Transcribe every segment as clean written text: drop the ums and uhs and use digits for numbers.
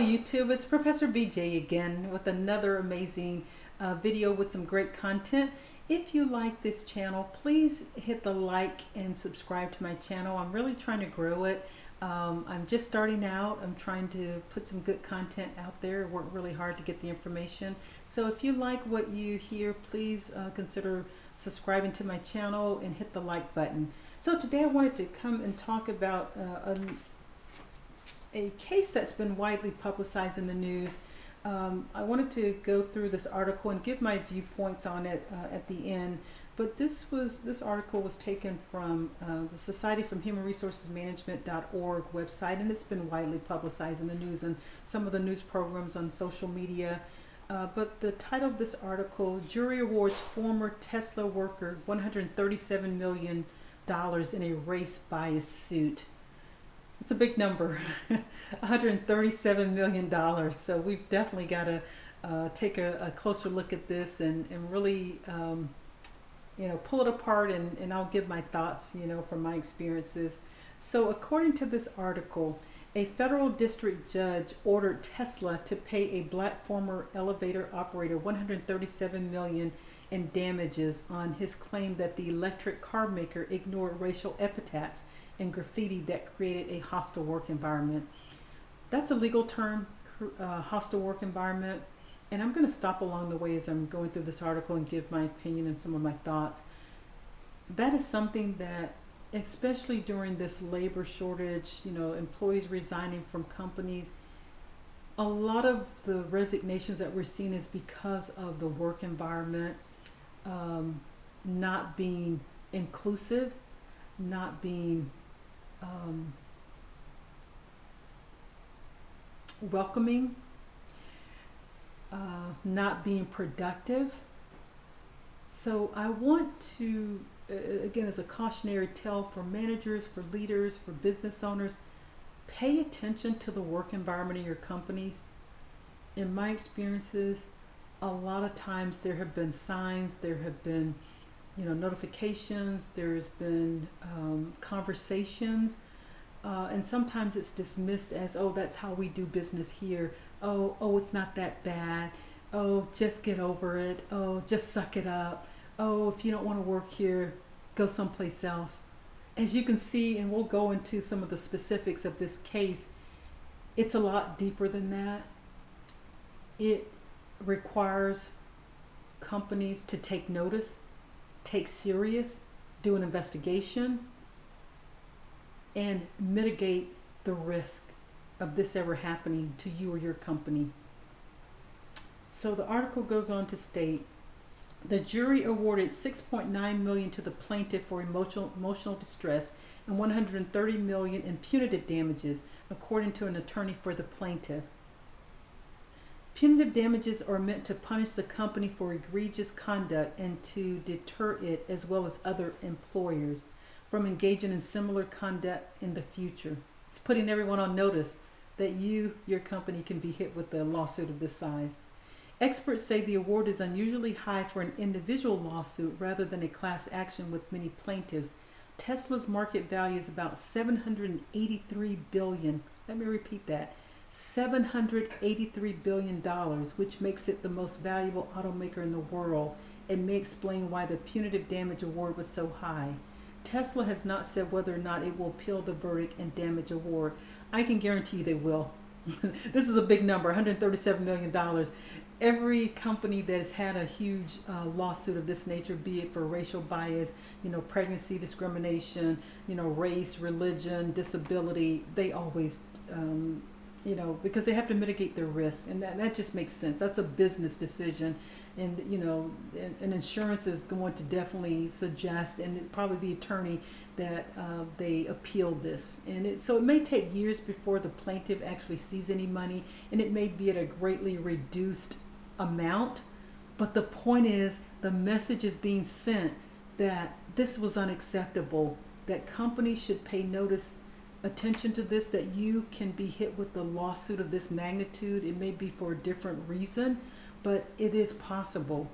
YouTube, it's Professor BJ again with another amazing video with some great content. If you like this channel, please hit the like and subscribe to my channel. I'm really trying to grow it. I'm just starting out. I'm trying to put some good content out there, work really hard to get the information. So if you like what you hear, please consider subscribing to my channel and hit the like button. So today I wanted to come and talk about a case that's been widely publicized in the news. I wanted to go through this article and give my viewpoints on it at the end. But this article was taken from the Society from Human Resources Management.org website, and it's been widely publicized in the news and some of the news programs on social media. But the title of this article: Jury awards former Tesla worker $137 million in a race bias suit. It's a big number, $137 million. So we've definitely got to take a closer look at this and really, pull it apart, and I'll give my thoughts, from my experiences. So according to this article, a federal district judge ordered Tesla to pay a black former elevator operator $137 million in damages on his claim that the electric car maker ignored racial epithets and graffiti that created a hostile work environment. That's a legal term, hostile work environment. And I'm going to stop along the way as I'm going through this article and give my opinion and some of my thoughts. That is something that, especially during this labor shortage, employees resigning from companies, a lot of the resignations that we're seeing is because of the work environment not being inclusive, not being welcoming, not being productive. So I want to, again, as a cautionary tale for managers, for leaders, for business owners, pay attention to the work environment in your companies. In my experiences, a lot of times there have been signs, there have been notifications, there's been conversations, and sometimes it's dismissed as, oh, that's how we do business here. Oh, it's not that bad. Oh, just get over it. Oh, just suck it up. Oh, if you don't want to work here, go someplace else. As you can see, and we'll go into some of the specifics of this case, it's a lot deeper than that. It requires companies to take notice, take serious, do an investigation, and mitigate the risk of this ever happening to you or your company. So the article goes on to state, the jury awarded $6.9 million to the plaintiff for emotional distress and $130 million in punitive damages, according to an attorney for the plaintiff. Punitive damages are meant to punish the company for egregious conduct and to deter it, as well as other employers, from engaging in similar conduct in the future. It's putting everyone on notice that your company can be hit with a lawsuit of this size. Experts say the award is unusually high for an individual lawsuit rather than a class action with many plaintiffs. Tesla's market value is about $783 billion. Let me repeat that. $783 billion, which makes it the most valuable automaker in the world, and may explain why the punitive damage award was so high. Tesla has not said whether or not it will appeal the verdict and damage award. I can guarantee you they will. This is a big number, $137 million. Every company that has had a huge lawsuit of this nature, be it for racial bias, pregnancy discrimination, race, religion, disability, they always, because they have to mitigate their risk, and that just makes sense. That's a business decision, and and insurance is going to definitely suggest, and probably the attorney, that they appeal this, and so it may take years before the plaintiff actually sees any money, and it may be at a greatly reduced amount, but the point is the message is being sent that this was unacceptable, that companies should pay attention to this, that you can be hit with a lawsuit of this magnitude. It may be for a different reason, but it is possible.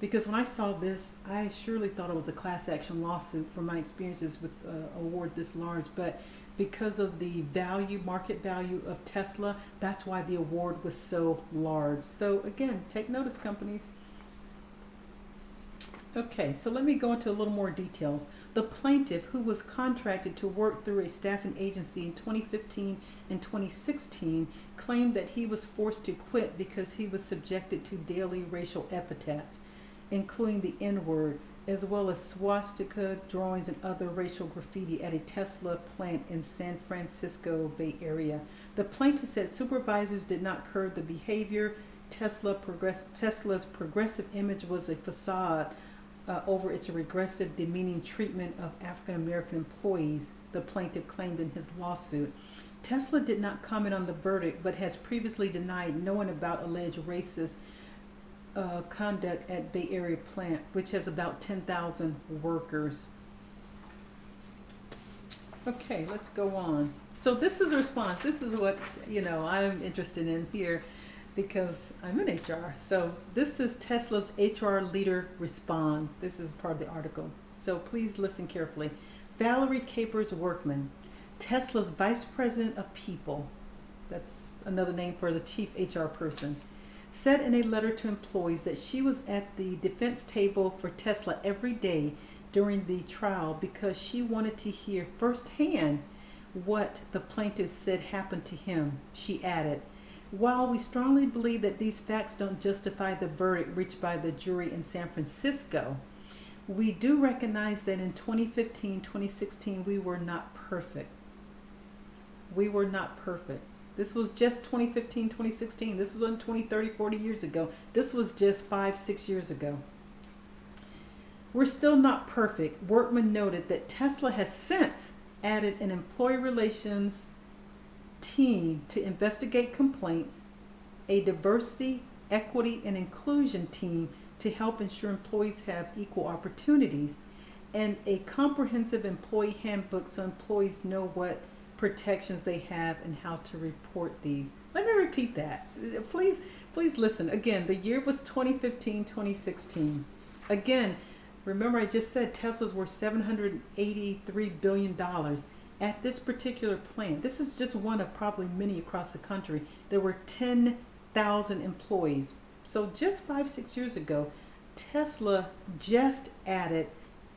Because when I saw this, I surely thought it was a class action lawsuit from my experiences with award this large. But because of the value, market value of Tesla, that's why the award was so large. So again, take notice, companies. Okay, so let me go into a little more details. The plaintiff, who was contracted to work through a staffing agency in 2015 and 2016, claimed that he was forced to quit because he was subjected to daily racial epithets, including the N-word, as well as swastika drawings and other racial graffiti at a Tesla plant in San Francisco Bay Area. The plaintiff said supervisors did not curb the behavior. Tesla's progressive image was a facade over its regressive, demeaning treatment of African American employees, the plaintiff claimed in his lawsuit. Tesla did not comment on the verdict, but has previously denied knowing about alleged racist conduct at Bay Area plant, which has about 10,000 workers. Okay, let's go on. So this is a response. This is what, I'm interested in here, because I'm in HR. So this is Tesla's HR leader responds. This is part of the article. So please listen carefully. Valerie Capers Workman, Tesla's vice president of people, that's another name for the chief HR person, said in a letter to employees that she was at the defense table for Tesla every day during the trial because she wanted to hear firsthand what the plaintiff said happened to him. She added, "While we strongly believe that these facts don't justify the verdict reached by the jury in San Francisco, we do recognize that in 2015, 2016, we were not perfect. We were not perfect. This was just 2015, 2016. This was 20, 30, 40 years ago. This was just 5, 6 years ago. We're still not perfect." Workman noted that Tesla has since added an employee relations team to investigate complaints, a diversity, equity, and inclusion team to help ensure employees have equal opportunities, and a comprehensive employee handbook so employees know what protections they have and how to report these. Let me repeat that. Please listen. Again, the year was 2015, 2016. Again, remember I just said Tesla's worth $783 billion. At this particular plant, this is just one of probably many across the country, there were 10,000 employees. So just 5, 6 years ago, Tesla just added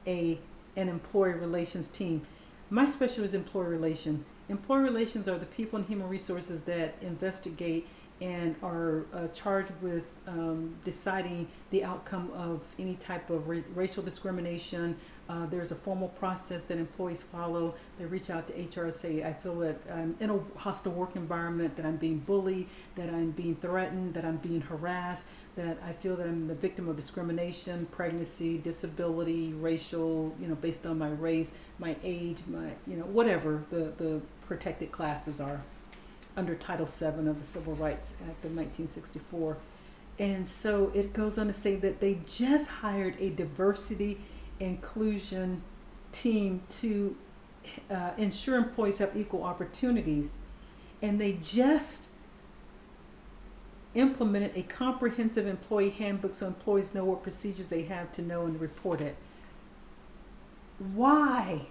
an employee relations team. My specialty is employee relations. Employee relations are the people in human resources that investigate and are charged with deciding the outcome of any type of racial discrimination. There's a formal process that employees follow. They reach out to HR and say, I feel that I'm in a hostile work environment, that I'm being bullied, that I'm being threatened, that I'm being harassed, that I feel that I'm the victim of discrimination, pregnancy, disability, racial, based on my race, my age, my, whatever the protected classes are under Title VII of the Civil Rights Act of 1964. And so it goes on to say that they just hired a diversity inclusion team to ensure employees have equal opportunities. And they just implemented a comprehensive employee handbook so employees know what procedures they have to know and report it. Why?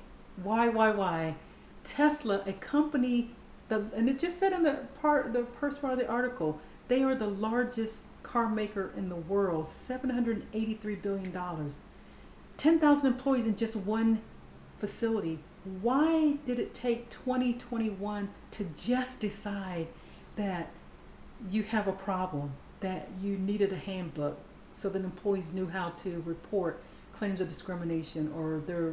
Tesla, a company, and it just said in the first part of the article, they are the largest car maker in the world, $783 billion. 10,000 employees in just one facility. Why did it take 2021 to just decide that you have a problem, that you needed a handbook so that employees knew how to report claims of discrimination or their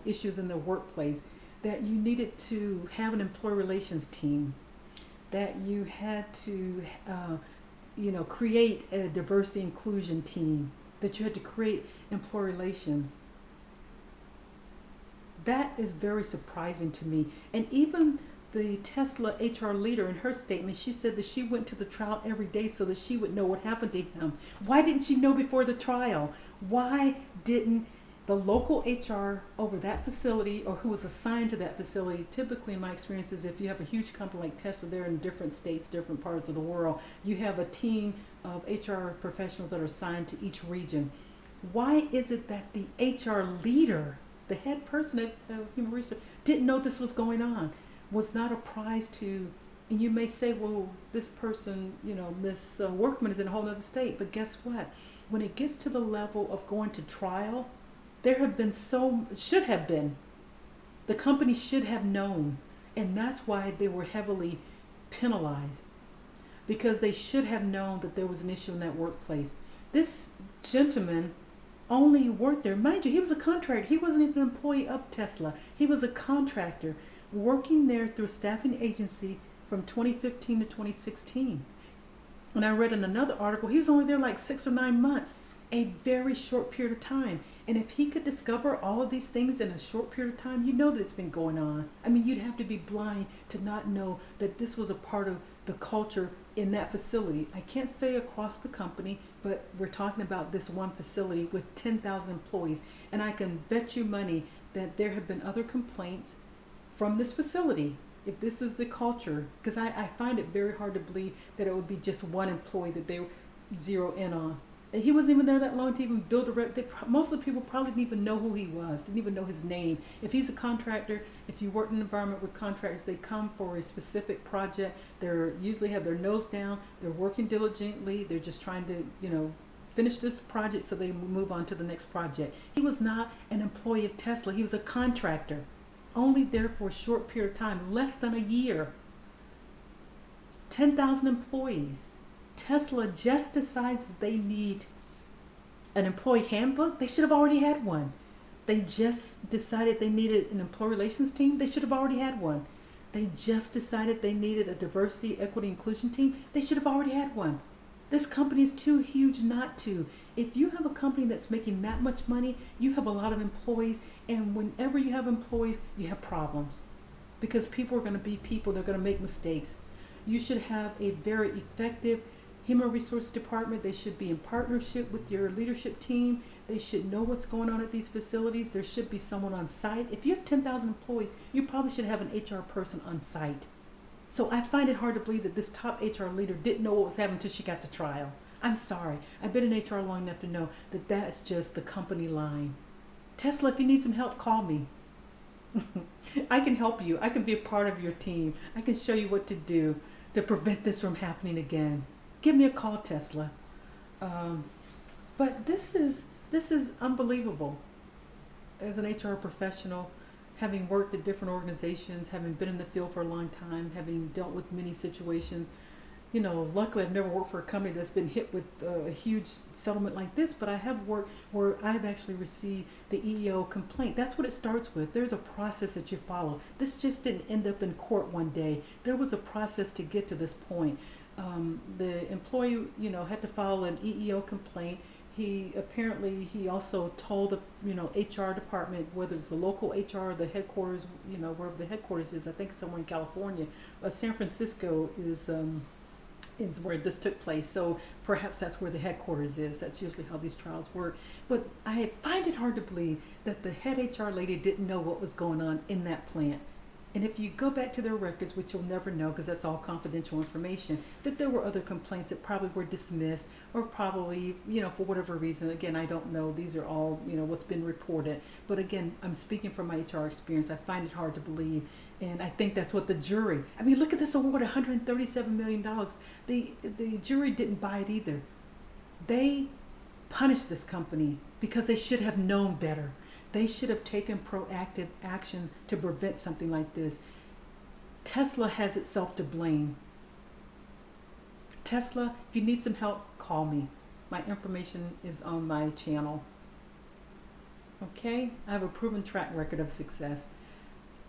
issues in their workplace, that you needed to have an employee relations team, that you had to create a diversity inclusion team, that you had to create employee relations? That is very surprising to me. And even the Tesla HR leader, in her statement, she said that she went to the trial every day so that she would know what happened to him. Why didn't she know before the trial? Why didn't The local HR over that facility, or who was assigned to that facility, typically in my experience is if you have a huge company like Tesla, they're in different states, different parts of the world, you have a team of HR professionals that are assigned to each region. Why is it that the HR leader, the head person at Human Resources, didn't know this was going on, was not apprised to? And you may say, well, this person, Miss Workman is in a whole other state. But guess what? When it gets to the level of going to trial, there have been should have been, the company should have known. And that's why they were heavily penalized, because they should have known that there was an issue in that workplace. This gentleman only worked there. Mind you, he was a contractor. He wasn't even an employee of Tesla. He was a contractor working there through a staffing agency from 2015 to 2016. And I read in another article, he was only there like 6 or 9 months, a very short period of time. And if he could discover all of these things in a short period of time, you know that it's been going on. I mean, you'd have to be blind to not know that this was a part of the culture in that facility. I can't say across the company, but we're talking about this one facility with 10,000 employees. And I can bet you money that there have been other complaints from this facility. If this is the culture, because I find it very hard to believe that it would be just one employee that they zero in on. And he wasn't even there that long to even build a rep. Most of the people probably didn't even know who he was, didn't even know his name. If he's a contractor, if you work in an environment with contractors, they come for a specific project. They're usually have their nose down. They're working diligently. They're just trying to, finish this project so they move on to the next project. He was not an employee of Tesla. He was a contractor, only there for a short period of time, less than a year. 10,000 employees. Tesla just decides that they need an employee handbook. They should have already had one. They just decided they needed an employee relations team. They should have already had one. They just decided they needed a diversity, equity, inclusion team. They should have already had one. This company is too huge not to. If you have a company that's making that much money, you have a lot of employees, and whenever you have employees, you have problems, because people are going to be people. They're going to make mistakes. You should have a very effective human resources department. They should be in partnership with your leadership team. They should know what's going on at these facilities. There should be someone on site. If you have 10,000 employees, you probably should have an HR person on site. So I find it hard to believe that this top HR leader didn't know what was happening until she got to trial. I'm sorry. I've been in HR long enough to know that that's just the company line. Tesla, if you need some help, call me. I can help you. I can be a part of your team. I can show you what to do to prevent this from happening again. Give me a call, Tesla. But this is unbelievable. As an HR professional, having worked at different organizations, having been in the field for a long time, having dealt with many situations, luckily I've never worked for a company that's been hit with a huge settlement like this, but I have worked where I've actually received the EEO complaint. That's what it starts with. There's a process that you follow. This just didn't end up in court one day. There was a process to get to this point. The employee, had to file an EEO complaint. He also told the, HR department, whether it's the local HR, the headquarters, wherever the headquarters is. I think it's somewhere in California. San Francisco is where this took place. So perhaps that's where the headquarters is. That's usually how these trials work. But I find it hard to believe that the head HR lady didn't know what was going on in that plant. And if you go back to their records, which you'll never know because that's all confidential information, that there were other complaints that probably were dismissed, or probably, for whatever reason. Again, I don't know. These are all, what's been reported. But again, I'm speaking from my HR experience. I find it hard to believe. And I think that's what the jury, look at this award, $137 million. The jury didn't buy it either. They punished this company because they should have known better. They should have taken proactive actions to prevent something like this. Tesla has itself to blame. Tesla, if you need some help, call me. My information is on my channel. Okay? I have a proven track record of success.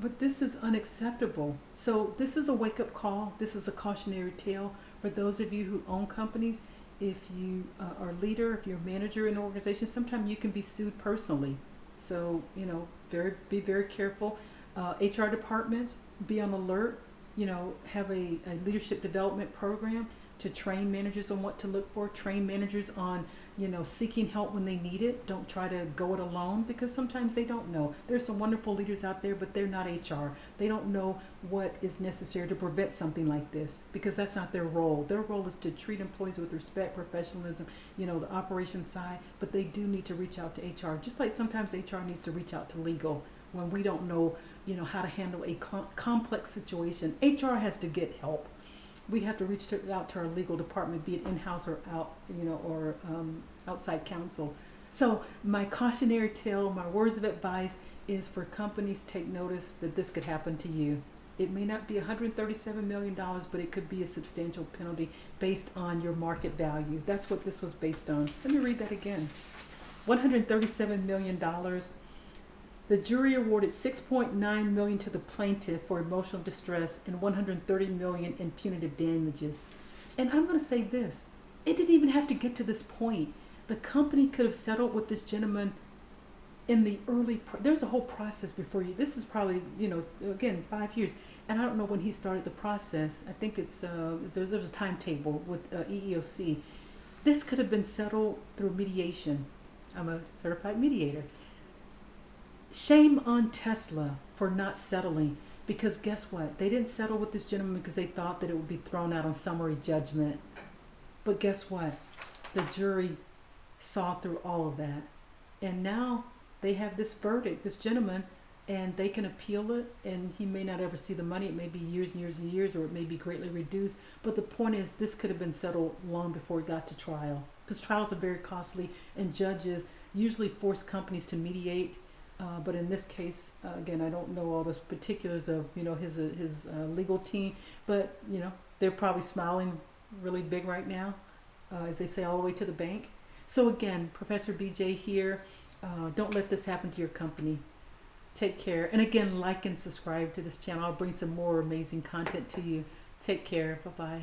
But this is unacceptable. So this is a wake-up call. This is a cautionary tale for those of you who own companies. If you are a leader, if you're a manager in an organization, sometimes you can be sued personally. So, be very careful. HR departments, be on alert, have a leadership development program. to train managers on what to look for, train managers on, seeking help when they need it. Don't try to go it alone, because sometimes they don't know. There's some wonderful leaders out there, but they're not HR. They don't know what is necessary to prevent something like this, because that's not their role. Their role is to treat employees with respect, professionalism, the operations side, but they do need to reach out to HR. Just like sometimes HR needs to reach out to legal when we don't know, how to handle a complex situation. HR has to get help. We have to reach out to our legal department, be it in-house or out, or outside counsel. So my cautionary tale, my words of advice is for companies, take notice that this could happen to you. It may not be $137 million, but it could be a substantial penalty based on your market value. That's what this was based on. Let me read that again. $137 million. The jury awarded $6.9 million to the plaintiff for emotional distress and $130 million in punitive damages. And I'm going to say this. It didn't even have to get to this point. The company could have settled with this gentleman in the there's a whole process before you. This is probably, again, 5 years. And I don't know when he started the process. I think it's, there's a timetable with EEOC. This could have been settled through mediation. I'm a certified mediator. Shame on Tesla for not settling, because guess what? They didn't settle with this gentleman because they thought that it would be thrown out on summary judgment. But guess what? The jury saw through all of that. And now they have this verdict, this gentleman, and they can appeal it, and he may not ever see the money. It may be years and years and years, or it may be greatly reduced. But the point is, this could have been settled long before it got to trial, because trials are very costly, and judges usually force companies to mediate. But in this case, again, I don't know all the particulars of his legal team, but they're probably smiling really big right now, as they say, all the way to the bank. So again, Professor BJ here. Don't let this happen to your company. Take care, and again, like and subscribe to this channel. I'll bring some more amazing content to you. Take care. Bye bye.